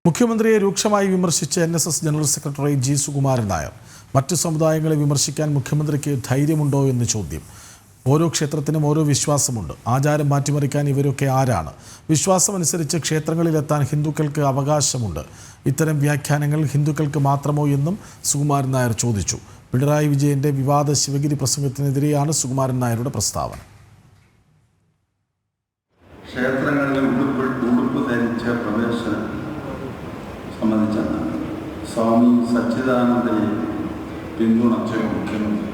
മുഖ്യമന്ത്രിയെ രൂക്ഷമായി വിമർശിച്ച് NSS general secretary G Sukumaran Nair. മറ്റു സമുദായങ്ങളെ വിമർശിക്കാൻ മുഖ്യമന്ത്രിക്ക് ധൈര്യമുണ്ടോ എന്ന് ചോദ്യം. ഓരോ ക്ഷേത്രത്തിനും ഓരോ വിശ്വാസമുണ്ട്. ആചാരം മാറ്റിമറിക്കാൻ ഇവരൊക്കെ ആരാണ്? വിശ്വാസമനുസരിച്ച് ക്ഷേത്രങ്ങളിലെത്താൻ ഹിന്ദുക്കൾക്ക് അവകാശമുണ്ട്. ഇത്തരം വ്യാഖ്യാനങ്ങൾ ഹിന്ദുക്കൾക്ക് മാത്രമോ എന്നും സുകുമാരൻ നായർ ചോദിച്ചു. പിണറായി വിജയന്റെ വിവാദ ശിവഗിരി പ്രസംഗത്തിനെതിരെയാണ് സുകുമാരൻ നായരുടെ പ്രസ്താവന. ക്ഷേത്രങ്ങളിലെ ഉടുപ്പ് ധരിച്ച പ്രവേശനം സംബന്ധിച്ചാണ് സ്വാമി സച്ചിദാനന്ദയെ പിന്തുണച്ച മുഖ്യമന്ത്രി.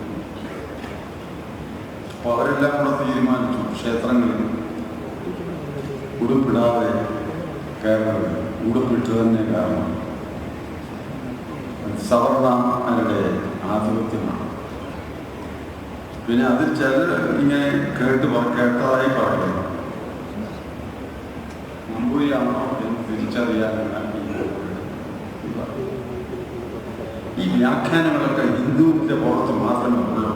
അപ്പോൾ അവരെല്ലാം കൂടെ തീരുമാനിച്ചു ക്ഷേത്രങ്ങളിൽ ഉടുപ്പിടാതെ കയറുന്നത്, ഉടുപ്പിട്ട് തന്നെ കാരണം സവർണരുടെ ആധിപത്യമാണ്. പിന്നെ അതിൽ ചിലർ ഇങ്ങനെ കേട്ടതായി പറയുന്നു. നമ്പൂരിയാണോ എന്ന് തിരിച്ചറിയാനുള്ള ഈ വ്യാഖ്യാനങ്ങളൊക്കെ ഹിന്ദുവിന്റെ പുറത്ത് മാത്രമേ ഉള്ളൂ.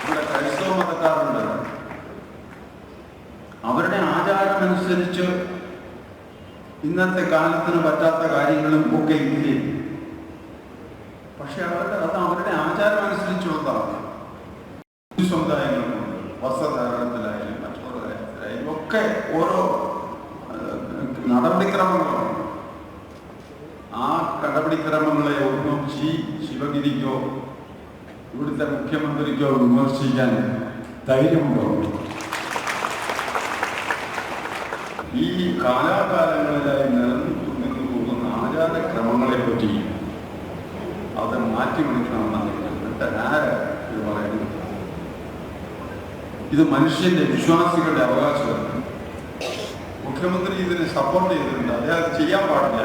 ഇവിടെ ക്രൈസ്തവ മതക്കാരുണ്ട്. അവരുടെ ആചാരമനുസരിച്ച് ഇന്നത്തെ കാലത്തിന് പറ്റാത്ത കാര്യങ്ങളും ഒക്കെ ഇല്ലേ. പക്ഷെ അവരുടെ ആചാരം അനുസരിച്ചുള്ളതാണ്. സമുദായങ്ങളുണ്ട്, വസ്ത്രധാരണത്തിലായാലും മറ്റുള്ള കാര്യത്തിലായാലും ഒക്കെ ഓരോ നടപടിക്രമങ്ങളാണ്. ആ നടപടിക്രമങ്ങളെ ഒന്നും ശിവഗിരിക്കോ ഇവിടുത്തെ മുഖ്യമന്ത്രിക്കോ വിമർശിക്കാൻ ധൈര്യമുണ്ടോ? ഈ കാലാകാലങ്ങളിലായി നിലനിന്നു പോകുന്ന ആചാരക്രമങ്ങളെ പറ്റി അത് മാറ്റിമറിക്കണമെന്നാണ് ഇത് പറയുന്നത്. ഇത് മനുഷ്യന്റെ വിശ്വാസികളുടെ അവകാശമാണ്. മുഖ്യമന്ത്രി ഇതിനെ സപ്പോർട്ട് ചെയ്തിട്ടുണ്ട്. അദ്ദേഹം ചെയ്യാൻ പാടില്ല.